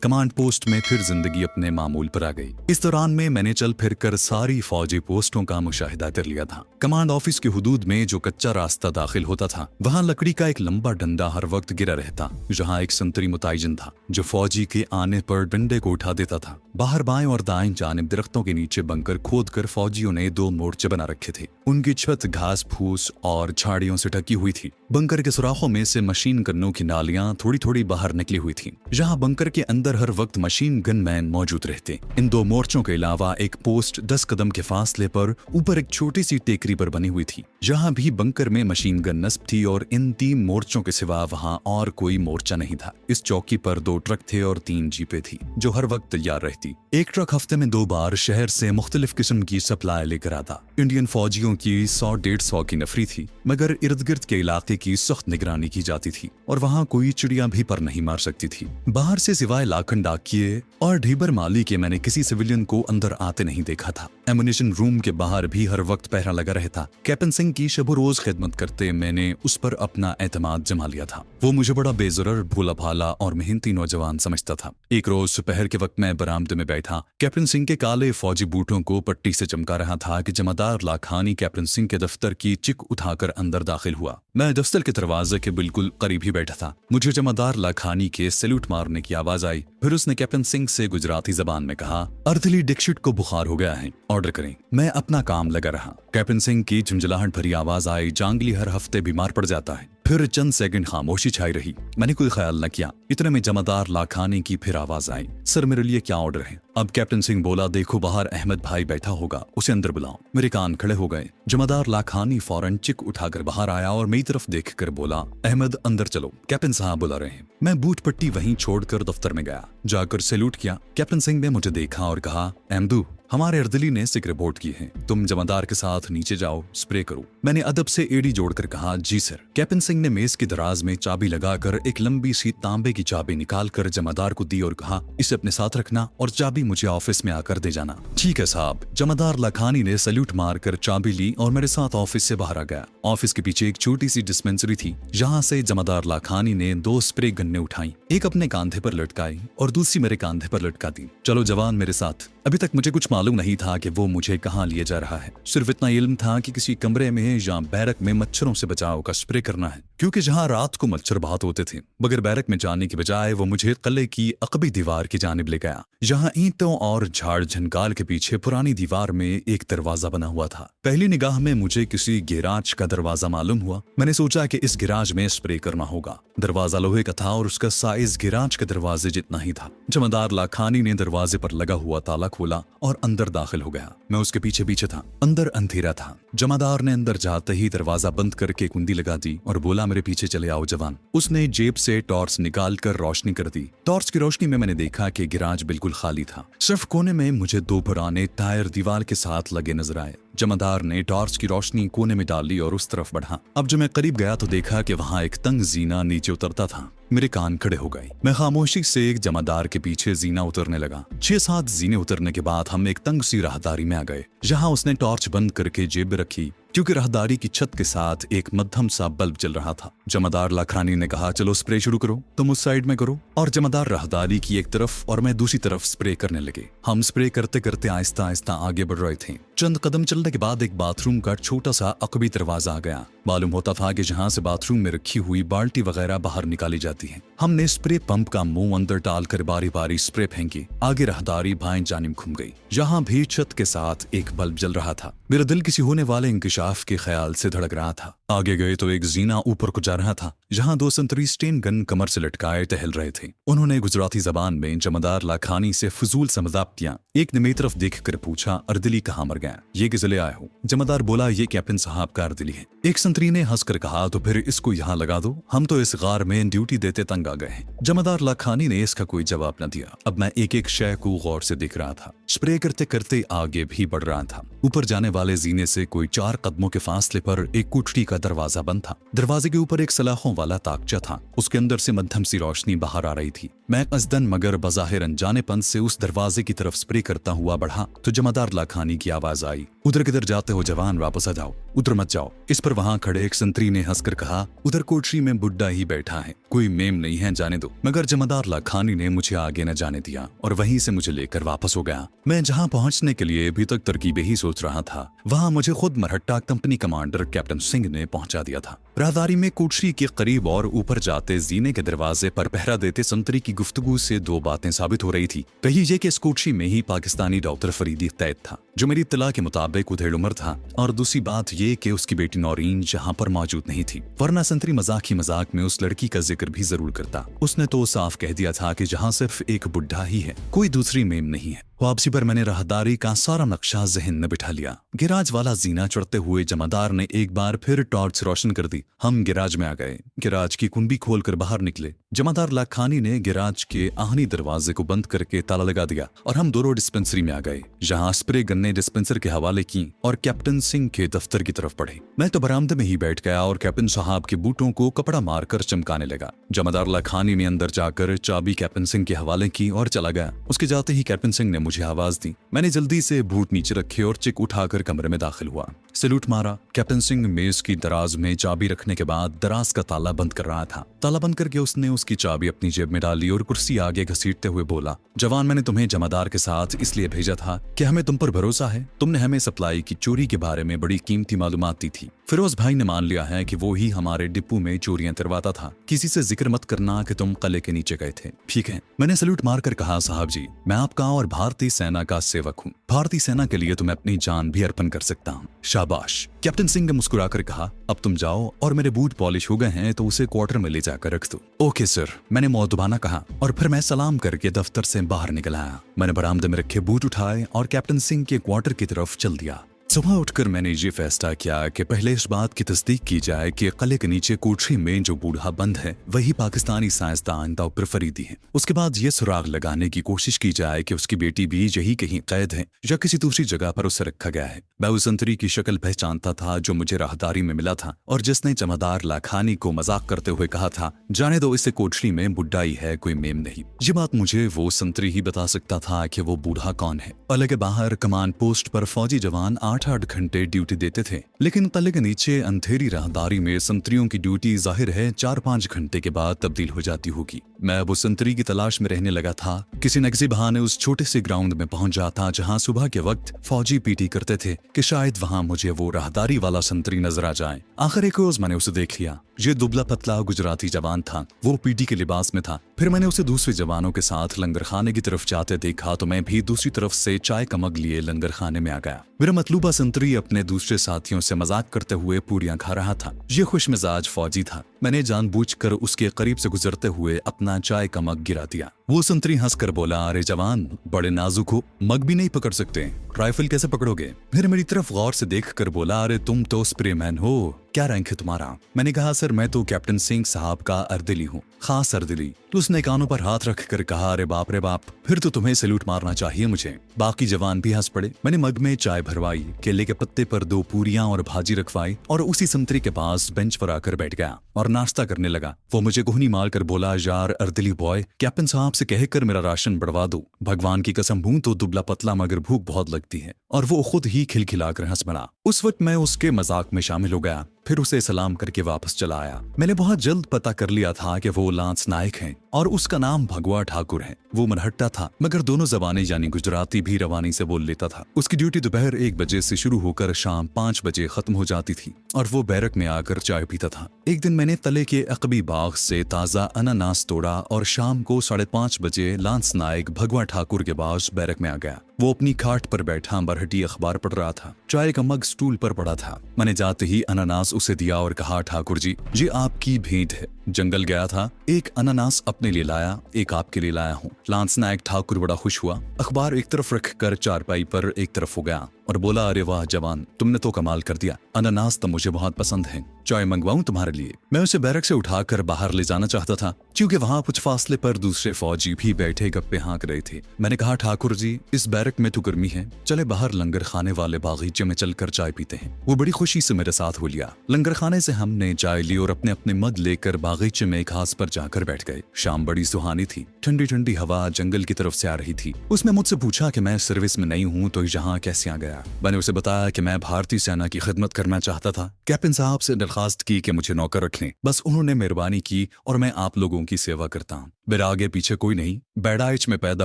Command post में फिर जिंदगी अपने मामूल पर आ गई। इस दौरान में मैंने चल फिर कर सारी फौजी पोस्टों का मुशाहिदा कर लिया था। कमांड ऑफिस की हुदूद में जो कच्चा रास्ता दाखिल होता था, वहाँ लकड़ी का एक लंबा डंडा हर वक्त गिरा रहता, जहाँ एक संतरी मुताइजन था जो फौजी के आने पर डंडे को उठा देता था। बाहर बाएं और दाएं जानिब दरख्तों के नीचे बंकर खोद कर फौजियों ने 2 मोर्चे बना रखे थे। उनकी छत घास फूस और झाड़ियों से ढकी हुई थी। बंकर के सुराखों में से मशीन गन्नों की नालियां थोड़ी थोड़ी बाहर निकली हुई थी, जहां बंकर के अंदर हर वक्त मशीन गन मैन मौजूद रहते। इन 2 मोर्चों के अलावा एक पोस्ट 10 कदम के फासले पर ऊपर एक छोटी सी टेकरी पर बनी हुई थी, जहां भी बंकर में मशीन गन नस्ब थी और इन 3 मोर्चों के सिवा वहां और कोई मोर्चा नहीं था। इस चौकी पर 2 ट्रक थे और 3 जीपें थी जो हर वक्त तैयार रहती। एक ट्रक हफ्ते में 2 बार शहर से मुख्तलिफ किस्म की सप्लाई लेकर आता। इंडियन फौजियों की 100-150 की नफरी थी, मगर इर्द गिर्द के इलाके की सख्त निगरानी की जाती थी और वहाँ कोई चिड़िया भी पर नहीं मार सकती थी। बाहर से सिवाय लाखन डाकिये और ढीबर माली के मैंने किसी सिविलियन को अंदर आते नहीं देखा था। एमुनिशन रूम के बाहर भी हर वक्त पहरा लगा रहता। कैप्टन सिंह की शब रोज खिदमत करते मैंने उस पर अपना एतमाद जमा लिया था। वो मुझे बड़ा बेजुरर, भोला भाला और मेहनती नौजवान समझता था। एक रोज दोपहर के वक्त मैं बरामदे में बैठा कैप्टन सिंह के काले फौजी बूटों को पट्टी से चमका रहा था कि जमादार लाखानी कैप्टन सिंह के दफ्तर की चिक उठाकर अंदर दाखिल हुआ। मैं दफ्तर के दरवाजे के बिल्कुल करीब ही बैठा था। मुझे जमादार लाखानी के सैल्यूट मारने की आवाज आई। फिर उसने कैप्टन सिंह से गुजराती जबान में कहा, अर्दली डिक्शिट को बुखार हो गया है, ऑर्डर करें। मैं अपना काम लगा रहा। कैप्टन सिंह की झुंझलाहट भरी आवाज आई, जांगली हर हफ्ते बीमार पड़ जाता है। फिर चंद सेकंड खामोशी छाई रही। मैंने कोई ख्याल न किया। इतने में जमादार लाखानी की फिर आवाज आई, सर मेरे लिए क्या ऑर्डर है? अब कैप्टन सिंह बोला, देखो बाहर अहमद भाई बैठा होगा, उसे अंदर बुलाओ। मेरे कान खड़े हो गए। जमादार लाखानी फौरन चिक उठाकर बाहर आया और मेरी तरफ देखकर बोला, अहमद अंदर चलो, कैप्टन साहब बुला रहे हैं। मैं बूट पट्टी वहीं छोड़कर दफ्तर में गया। जाकर सैल्यूट किया। कैप्टन सिंह ने मुझे देखा और कहा, अहमदू हमारे अर्दली ने सिक रिपोर्ट की है, तुम जमादार के साथ नीचे जाओ, स्प्रे करो। मैंने अदब से एड़ी जोड़कर कहा, जी सर। कैप्टन सिंह ने मेज की दराज में चाबी लगाकर एक लंबी सी तांबे की चाबी निकालकर जमादार को दी और कहा, इसे अपने साथ रखना और चाबी मुझे ऑफिस में आकर दे जाना। ठीक है साहब। जमादार लाखानी ने सैल्यूट मारकर चाबी ली और मेरे साथ ऑफिस से बाहर आ गया। ऑफिस के पीछे एक छोटी सी डिस्पेंसरी थी, जहाँ से जमादार लाखानी ने 2 स्प्रे गन्ने उठाई, एक अपने कांधे पर लटकाई और दूसरी मेरे कांधे पर लटका दी। चलो जवान मेरे साथ। अभी तक मुझे कुछ मालूम नहीं था कि वो मुझे कहाँ लिए जा रहा है। सिर्फ इतना इल्म था कि किसी कमरे में या बैरक में मच्छरों से बचाव का स्प्रे करना है, क्योंकि जहाँ रात को मच्छर बहुत होते थे। बगैर बैरक में जाने की बजाय वो मुझे किले की अकबी दीवार की जानिब ले गया, जहाँ ईंटों और झाड़ झनकाल के पीछे पुरानी दीवार में एक दरवाजा बना हुआ था। पहली निगाह में मुझे किसी गैराज का दरवाजा मालूम हुआ। मैंने सोचा कि इस गैराज में स्प्रे करना होगा। दरवाजा लोहे का था और उसका साइज गैराज के दरवाजे जितना ही था। जमादार लाखानी ने दरवाजे पर लगा हुआ ताला खोला और अंदर दाखिल हो गया। मैं उसके पीछे पीछे था। अंदर अंधेरा था। जमादार ने अंदर जाते ही दरवाजा बंद करके कुंडी लगा दी और बोला, मेरे पीछे चले आओ जवान। उसने जेब से टॉर्च निकालकर रोशनी कर दी। टॉर्च की रोशनी में मैंने देखा कि गैराज बिल्कुल खाली था। सिर्फ कोने में मुझे 2 पुराने टायर दीवार के साथ लगे नजर आए। जमादार ने टॉर्च की रोशनी कोने में डाली और उस तरफ बढ़ा। अब जब मैं करीब गया तो देखा कि वहाँ एक तंग जीना नीचे उतरता था। मेरे कान खड़े हो गए। मैं खामोशी से एक जमादार के पीछे जीना उतरने लगा। 6-7 जीने उतरने के बाद हम एक तंग सी राहदारी में आ गए, जहाँ उसने टॉर्च बंद करके जेब में रखी, क्योंकि राहदारी की छत के साथ एक मध्यम सा बल्ब जल रहा था। जमादार लाखानी ने कहा, चलो स्प्रे शुरू करो, तुम उस साइड में करो। और जमादार राहदारी की एक तरफ और मैं दूसरी तरफ स्प्रे करने लगे। हम स्प्रे करते करते आहिस्ता आहिस्ता आगे बढ़ रहे थे। चंद कदम चलने के बाद एक बाथरूम का छोटा सा अकबी दरवाजा आ गया। मालूम होता था कि जहाँ से बाथरूम में रखी हुई बाल्टी वगैरह बाहर निकाली जाती है। हमने स्प्रे पंप का मुंह अंदर डालकर बारी बारी स्प्रे फेंकी। आगे राहदारी बाएं जानिब घूम गई, जहाँ भी छत के साथ एक बल्ब जल रहा था। मेरा दिल किसी होने वाले इंकिशाफ के ख्याल से धड़क रहा था। आगे गए तो एक जीना ऊपर को जा रहा था, जहाँ 2 संतरी स्टेन गन कमर से लटकाए टहल रहे थे। उन्होंने गुजराती जबान में जमादार लाखानी से फजूल सा मजाक किया। एक ने मेरी तरफ देखकर पूछा, अर्दली कहाँ मर गया? ये किस लिए आए हो? जमादार बोला, ये कैप्टन साहब का अर्दली है। एक संतरी ने हंसकर कहा, तो फिर इसको यहाँ लगा दो, हम तो इस गार में ड्यूटी देते तंग आ गए हैं। जमादार लाखानी ने इसका कोई जवाब न दिया। अब मैं एक एक शय को गौर से देख रहा था। स्प्रे करते करते आगे भी बढ़ रहा था। ऊपर जाने वाले जीने से कोई 4 कदमों के फासले पर एक कोठरी का दरवाजा बंद था। दरवाजे के ऊपर एक सलाखों वाला ताकचा था। उसके अंदर से मध्यम सी रोशनी बाहर आ रही थी। मैं कस्दन मगर बज़ाहिर अनजानेपन से उस दरवाजे की तरफ स्प्रे करता हुआ बढ़ा तो जमादार लाखानी की आवाज आई, उधर किधर जाते हो जवान, वापस आ जाओ, उधर मत जाओ। इस पर वहां खड़े एक संतरी ने हंसकर कहा, उधर कोठरी में बुड्ढा ही बैठा है, कोई मेम नहीं है, जाने दो। मगर जमादार लाखानी ने मुझे आगे न जाने दिया और वहीं से मुझे लेकर वापस हो गया। मैं जहां पहुंचने के लिए अभी तक तरकीबें ही सोच रहा था, वहां मुझे खुद Marhatta company commander captain Singh ने पहुंचा दिया था। राहदारी में कोठरी के करीब और ऊपर जाते जीने के दरवाजे पर पहरा देते संतरी की गुफ्तगू से दो बातें साबित हो रही थी। पहली ये कि इस कोठरी में ही पाकिस्तानी डॉक्टर फरीदी कैद था, जो मेरी इत्तला के मुताबिक उधेड़ उम्र था, और दूसरी बात ये कि उसकी बेटी नौरीन जहां पर मौजूद नहीं थी, वरना संतरी मजाक ही मजाक में उस लड़की का जिक्र भी जरूर करता। उसने तो साफ कह दिया था कि जहां सिर्फ एक बुढ़ा ही है, कोई दूसरी मेम नहीं है। वापसी पर मैंने राहदारी का सारा नक्शा जहन में बिठा लिया। गिराज वाला जीना चढ़ते हुए जमादार ने एक बार फिर टॉर्च रोशन कर दी। हम गिराज में आ गए। गिराज की कुंडी खोलकर बाहर निकले। जमादार लाखानी ने गिराज के आहनी दरवाजे को बंद करके ताला लगा दिया और हम दोनों डिस्पेंसरी में आ गए, जहां स्प्रे गन ने डिस्पेंसर के हवाले की और कैप्टन सिंह के दफ्तर की तरफ बढ़े। मैं तो बरामदे में ही बैठ गया और कैप्टन साहब के बूटों को कपड़ा मारकर चमकाने लगा। जमादार लाखानी ने अंदर जाकर चाबी कैप्टन सिंह के हवाले की और चला गया। उसके जाते ही कैप्टन सिंह ने मुझे आवाज दी। मैंने जल्दी से बूट नीचे रखे और चिक उठाकर कमरे में दाखिल हुआ। सैल्यूट मारा। कैप्टन सिंह मेज की दराज में चाबी रखने के बाद दराज का ताला बंद कर रहा था। ताला बंद करके उसने उसकी चाबी अपनी जेब में डाली और कुर्सी आगे घसीटते हुए बोला, जवान, मैंने तुम्हें जमादार के साथ इसलिए भेजा था कि हमें तुम पर भरोसा है। तुमने हमें सप्लाई की चोरी के बारे में बड़ी कीमती मालूमात दी थी। फिरोज भाई ने मान लिया है कि वो ही हमारे डिपो में चोरियां करवाता था। किसी से जिक्र मत करना कि तुम कले के नीचे गए थे, ठीक है? मैंने सैल्यूट मारकर कहा, साहब जी, मैं आपका और भारतीय सेना का सेवक हूँ। भारतीय सेना के लिए तो मैं अपनी जान भी अर्पण कर सकता हूँ। शाबाश। कैप्टन सिंह ने मुस्कुराकर कहा, अब तुम जाओ और मेरे बूट पॉलिश हो गए हैं तो उसे क्वार्टर में ले जाकर रख दो। ओके सर, मैंने मौदबाना कहा और फिर मैं सलाम करके दफ्तर से बाहर निकल आया। मैंने बरामदे में रखे बूट उठाए और कैप्टन सिंह के क्वार्टर की तरफ चल दिया। सुबह उठकर मैंने ये फैसला किया कि पहले इस बात की तस्दीक की जाए कि किले के नीचे कोठरी में जो बूढ़ा बंद है वही पाकिस्तानी साइंसदान डॉक्टर फरीदी है। उसके बाद ये सुराग लगाने की कोशिश की जाए कि उसकी बेटी भी यही कहीं कैद है या किसी दूसरी जगह पर उसे रखा गया है। मैं उस संतरी की शक्ल पहचानता था जो मुझे राहदारी में मिला था और जिसने जमादार लाखानी को मजाक करते हुए कहा था, जाने दो, इससे कोठरी में बुढ़ाई है, कोई मेम नहीं। ये बात मुझे वो संतरी ही बता सकता था कि वो बूढ़ा कौन है। किले के बाहर कमान पोस्ट पर फौजी जवान 8-8 घंटे ड्यूटी देते थे, लेकिन किले के नीचे अंधेरी राहदारी में संतरियों की ड्यूटी जाहिर है 4-5 घंटे के बाद तब्दील हो जाती होगी। मैं वो संतरी की तलाश में रहने लगा था। किसी नगजी बहाने उस छोटे से ग्राउंड में पहुंच जाता जहां सुबह के वक्त फौजी पीटी करते थे कि शायद वहां मुझे वो राहदारी वाला संतरी नजर आ जाए। आखिर एक रोज मैंने उसे देख लिया। ये दुबला पतला गुजराती जवान था। वो पीटी के लिबास में था। फिर मैंने उसे दूसरे जवानों के साथ लंगर खाने की तरफ जाते देखा तो मैं भी दूसरी तरफ से चाय का मग लिए लंगर खाने में आ गया। मेरा मतलूबा संतरी अपने दूसरे साथियों से मजाक करते हुए पूरियां खा रहा था। ये खुश मिजाज फौजी था। मैंने जानबूझकर उसके करीब से गुजरते हुए अपना चाय का मग गिरा दिया। वो संतरी हंसकर बोला, अरे जवान, बड़े नाजुक हो, मग भी नहीं पकड़ सकते, राइफल कैसे पकड़ोगे? फिर मेरी तरफ गौर से देखकर बोला, अरे तुम तो स्प्रेमैन हो, क्या रैंक है तुम्हारा? मैंने कहा, सर मैं तो कैप्टन सिंह साहब का अर्दिली हूँ, खास अर्दिली। तो उसने कानों पर हाथ रख कर कहा, अरे बाप रे बाप, फिर तो तुम्हें सैल्यूट मारना चाहिए मुझे। बाकी जवान भी हंस पड़े। मैंने मग में चाय भरवाई, केले के पत्ते पर 2 पूरियां और भाजी रखवाई और उसी संतरी के पास बेंच पर आकर बैठ गया और नाश्ता करने लगा। वो मुझे कोहनी मार कर बोला, यार अर्दिली बॉय, कैप्टन साहब से कहकर मेरा राशन बढ़वा दो। भगवान की कसम, हूं तो दुबला पतला मगर भूख बहुत लगती है। और वो खुद ही खिलखिलाकर हंस पड़ा। उस वक्त मैं उसके मजाक में शामिल हो गया। फिर उसे सलाम करके वापस चला आया। मैंने बहुत जल्द पता कर लिया था कि वो लांस नायक हैं और उसका नाम भगवा ठाकुर है। वो मरहट्टा था मगर दोनों जबानें यानी गुजराती भी रवानी से बोल लेता था। उसकी ड्यूटी दोपहर 1 बजे से शुरू होकर शाम 5 बजे खत्म हो जाती थी और वो बैरक में आकर चाय पीता था। एक दिन मैंने तले के अकबी बाग से ताजा अनानास तोड़ा और शाम को 5:30 बजे लांस नायक भगवा ठाकुर के पास बैरक में आ गया। वो अपनी खाट पर बैठा मरहटी अखबार पढ़ रहा था। चाय का मग स्टूल पर पड़ा था। मैंने जाते ही अनानास उसे दिया और कहा, ठाकुर जी, ये आपकी भेंट है। जंगल गया था, एक अनानास अपने लिए लाया, एक आपके लिए लाया हूँ। लांस नायक ठाकुर बड़ा खुश हुआ, अखबार एक तरफ रखकर चारपाई पर एक तरफ हो गया और बोला, अरे वाह जवान, तुमने तो कमाल कर दिया, अनानास तो मुझे बहुत पसंद है, चाय मंगवाऊं तुम्हारे लिए। मैं उसे बैरक से उठाकर बाहर ले जाना चाहता था, क्योंकि वहां कुछ फासले पर दूसरे फौजी भी बैठे गप्पे हाँक रहे थे। मैंने कहा, ठाकुर जी, इस बैरक में तो गर्मी है, चले बाहर लंगर खाने वाले बागीचे में चलकर चाय पीते हैं। वो बड़ी खुशी से मेरे साथ हो लिया। लंगर खाने से हमने चाय ली और अपने अपने मद लेकर बागीचे में एक घास पर जाकर बैठ गए। शाम बड़ी सुहानी थी, ठंडी ठंडी हवा जंगल की तरफ से आ रही थी। उसने मुझसे पूछा कि मैं सर्विस में नहीं हूँ तो यहाँ कैसे आ गया। मैंने उसे बताया कि मैं भारतीय सेना की खिदमत करना चाहता था। कैप्टन साहब से दरखास्त की कि मुझे नौकर रख लें, बस उन्होंने मेहरबानी की और मैं आप लोगों की सेवा करता हूँ। मेरा आगे पीछे कोई नहीं, बैडाइच में पैदा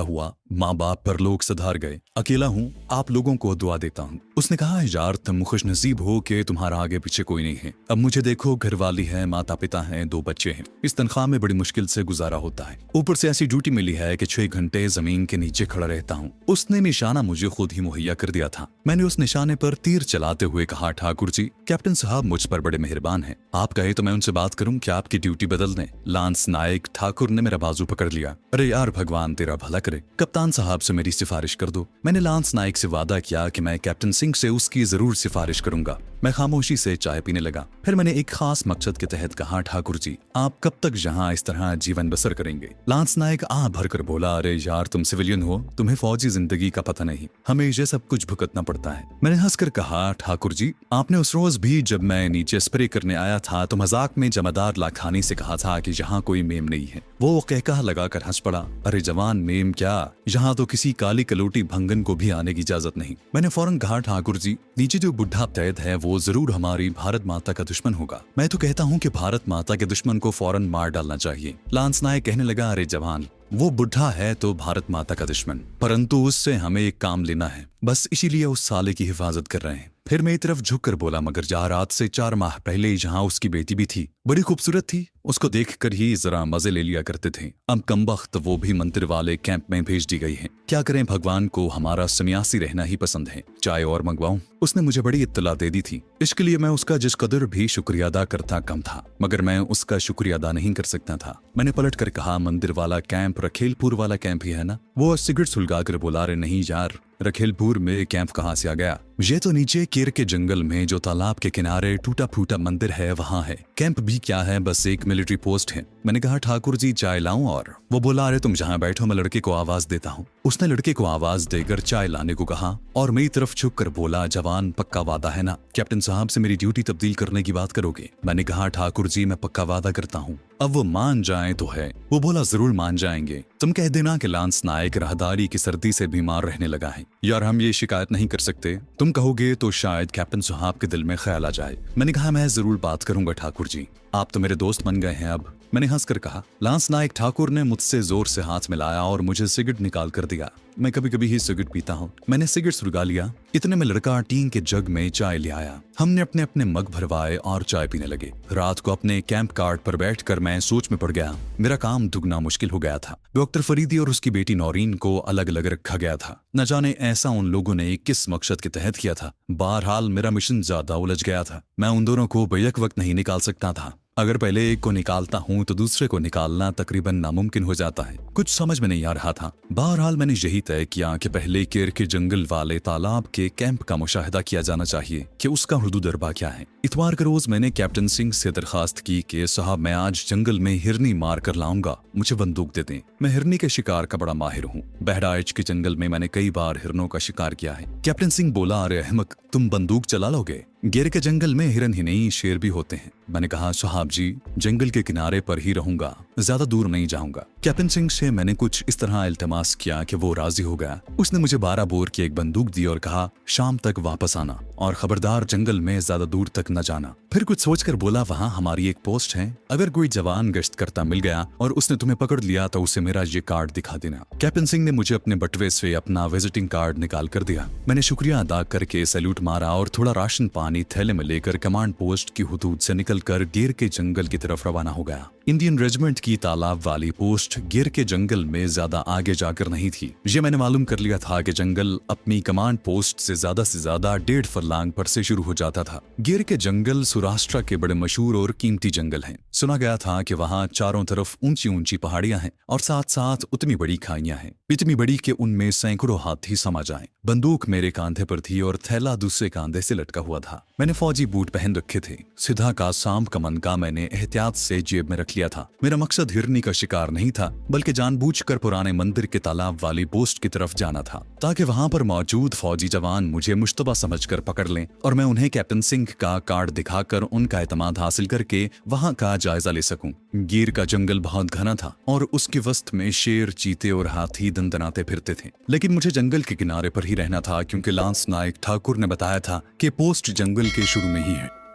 हुआ, माँ बाप पर लोग सधार गए, अकेला हूँ, आप लोगों को दुआ देता हूँ। उसने कहा, यार तुम खुशनसीब हो कि तुम्हारा आगे पीछे कोई नहीं है। अब मुझे देखो, घरवाली है, माता पिता हैं, 2 बच्चे हैं। इस तनख्वाह में बड़ी मुश्किल से गुजारा होता है। ऊपर से ऐसी ड्यूटी मिली है कि 6 घंटे जमीन के नीचे खड़ा रहता हूँ। उसने निशाना मुझे खुद ही मुहैया कर दिया था। मैंने उस निशाने पर तीर चलाते हुए कहा, ठाकुर जी, कैप्टन साहब मुझ पर बड़े मेहरबान हैं, आप कहे तो मैं उनसे बात करूं कि आपकी ड्यूटी बदल दें। लांस नायक ठाकुर ने मेरा बाजू पकड़ लिया। अरे यार, भगवान तेरा भला करे, कप्तान साहब से मेरी सिफारिश कर दो। मैंने लांस नायक से वादा किया कि मैं कैप्टन सिंह से उसकी जरूर सिफारिश करूंगा। मैं खामोशी से चाय पीने लगा। फिर मैंने एक खास मकसद के तहत कहा, ठाकुर जी, आप कब तक यहाँ इस तरह जीवन बसर करेंगे। लांस नायक आ भरकर बोला, अरे यार, तुम सिविलियन हो, तुम्हें फौजी जिंदगी का पता नहीं, हमें ये सब कुछ भुगतना पड़ता है। मैंने हंसकर कहा, ठाकुर जी, आपने उस रोज भी जब मैं नीचे स्प्रे करने आया था तो मजाक में जमादार लाखानी से कहा था कि यहाँ कोई मेम नहीं है। वो कहकहा लगाकर हंस पड़ा, अरे जवान, मेम क्या, यहाँ तो किसी काली कलोटी भंगन को भी आने की इजाजत नहीं। मैंने फौरन कहा, ठाकुर जी, नीचे जो बुढ़ा तैद है वो जरूर हमारी भारत माता का दुश्मन होगा। मैं तो कहता हूँ कि भारत माता के दुश्मन को फौरन मार डालना चाहिए। लांस नायक कहने लगा, अरे जवान, वो बुढ़ा है तो भारत माता का दुश्मन, परंतु उससे हमें एक काम लेना है, बस इसीलिए उस साले की हिफाजत कर रहे हैं। फिर मेरी तरफ झुककर बोला, मगर जहाँ रात से 4 माह पहले जहाँ उसकी बेटी भी थी, बड़ी खूबसूरत थी, उसको देखकर ही जरा मजे ले लिया करते थे। अब कमबख्त वो भी मंदिर वाले कैंप में भेज दी गई है। क्या करें, भगवान को हमारा सन्यासी रहना ही पसंद है। चाय और मंगवाऊं? उसने मुझे बड़ी इत्तला दे दी थी। इसके लिए मैं उसका जिस कदर भी शुक्रिया अदा करता कम था, मगर मैं उसका शुक्रिया अदा नहीं कर सकता था। मैंने पलट कर कहा, मंदिर वाला कैंप रखेलपुर वाला कैंप ही है ना? वो सिगरेट सुलगाकर बोला, रे नहीं यार, रखेलपुर में कैंप कहाँ से आ गया? ये तो नीचे केर के जंगल में जो तालाब के किनारे टूटा फूटा मंदिर है वहाँ है। कैंप भी क्या है, बस एक मिलिट्री पोस्ट है। मैंने कहा, ठाकुर जी, चाय लाऊं? और वो बोला, अरे तुम जहाँ बैठो, मैं लड़के को आवाज देता हूँ। उसने लड़के को आवाज देकर चाय लाने को कहा और मेरी तरफ झुक कर बोला, जवान, पक्का वादा है ना, कैप्टन साहब से मेरी ड्यूटी तब्दील करने की बात करोगे? मैंने कहा, ठाकुर जी, मैं पक्का वादा करता हूँ, अब वो मान जाए तो है। वो बोला, जरूर मान जाएंगे। तुम कह देना कि लांस नायक राहदारी की सर्दी से बीमार रहने लगा है। यार, हम ये शिकायत नहीं कर सकते, तुम कहोगे तो शायद कैप्टन साहब के दिल में ख्याल आ जाए। मैंने कहा, मैं जरूर बात करूंगा ठाकुर जी, आप तो मेरे दोस्त बन गए हैं अब। मैंने हंसकर कहा। लांस नायक ठाकुर ने मुझसे जोर से हाथ मिलाया और मुझे सिगरेट निकाल कर दिया। मैं कभी कभी ही सिगरेट पीता हूँ। मैंने सिगरेट सुलगा लिया। इतने में लड़का टीन के जग में चाय ले आया। हमने अपने अपने मग भरवाए और चाय पीने लगे। रात को अपने कैंप कार्ड पर बैठकर मैं सोच में पड़ गया। मेरा काम दुगना मुश्किल हो गया था। डॉक्टर फरीदी और उसकी बेटी नौरीन को अलग अलग रखा गया था। न जाने ऐसा उन लोगों ने किस मकसद के तहत किया था। बहरहाल मेरा मिशन ज्यादा उलझ गया था। मैं उन दोनों को बेयक वक्त नहीं निकाल सकता था। अगर पहले एक को निकालता हूँ तो दूसरे को निकालना तकरीबन नामुमकिन हो जाता है। कुछ समझ में नहीं आ रहा था। बहरहाल मैंने यही तय किया कि पहले केर के जंगल वाले तालाब के कैंप का मुशाहिदा किया जाना चाहिए कि उसका हुदूद अरबा क्या है। इतवार के रोज मैंने कैप्टन सिंह से दरखास्त की कि साहब, मैं आज जंगल में हिरनी मार कर लाऊंगा, मुझे बंदूक दे दें। मैं हिरनी के शिकार का बड़ा माहिर हूँ। बहराइच के जंगल में मैंने कई बार हिरनों का शिकार किया है। कैप्टन सिंह बोला, अरे अहमक, तुम बंदूक चला लोगे? गेर के जंगल में हिरन ही नहीं, शेर भी होते हैं। मैंने कहा, साहब जी, जंगल के किनारे पर ही रहूंगा, ज्यादा दूर नहीं जाऊंगा। कैप्टन सिंह से मैंने कुछ इस तरह इल्तमास किया कि वो राजी हो गया। उसने मुझे 12 बोर की एक बंदूक दी और कहा, शाम तक वापस आना और खबरदार जंगल में ज्यादा दूर तक न जाना। फिर कुछ सोचकर बोला, वहाँ हमारी एक पोस्ट है, अगर कोई जवान गश्त करता मिल गया और उसने तुम्हें पकड़ लिया तो उसे मेरा ये कार्ड दिखा देना। कैप्टन सिंह ने मुझे अपने बटवे से अपना विजिटिंग कार्ड निकाल कर दिया। मैंने शुक्रिया अदा करके सैल्यूट मारा और थोड़ा राशन पानी थैले में लेकर कमांड पोस्ट की हुदूद से निकलकर गेर के जंगल की तरफ रवाना हो गया। इंडियन रेजिमेंट की तालाब वाली पोस्ट गिर के जंगल में ज्यादा आगे जाकर नहीं थी। ये मैंने मालूम कर लिया था कि जंगल अपनी कमांड पोस्ट से ज्यादा 1.5 फरलांग पर से शुरू हो जाता था। गिर के जंगल सौराष्ट्र के बड़े मशहूर और कीमती जंगल हैं। सुना गया था कि वहाँ चारों तरफ ऊंची ऊंची पहाड़ियां हैं और साथ साथ उतनी बड़ी खाइयां हैं, इतनी बड़ी कि उनमें सैकड़ों हाथी समा जाएं। बंदूक मेरे कांधे पर थी और थैला दूसरे कांधे से लटका हुआ था। मैंने फौजी बूट पहन रखे थे। सीधा का सांप का मनका मैंने एहतियात से जेब में रख लिया था। मेरा मकसद हिरनी का शिकार नहीं था, बल्कि जानबूझकर पुराने मंदिर के तालाब वाली पोस्ट की तरफ जाना था, ताकि वहां पर मौजूद फौजी जवान मुझे मुश्तबा समझकर पकड़ लें और मैं उन्हें कैप्टन सिंह का कार्ड दिखाकर उनका एतमाद हासिल करके वहां का जायजा ले सकूं। गिर का जंगल बहुत घना था और उसके वस्त में शेर, चीते और हाथी दंदनाते फिरते थे, लेकिन मुझे जंगल के किनारे पर ही रहना था, क्योंकि लांस नायक ठाकुर ने बताया था कि पोस्ट जंगल के शुरू में ही है।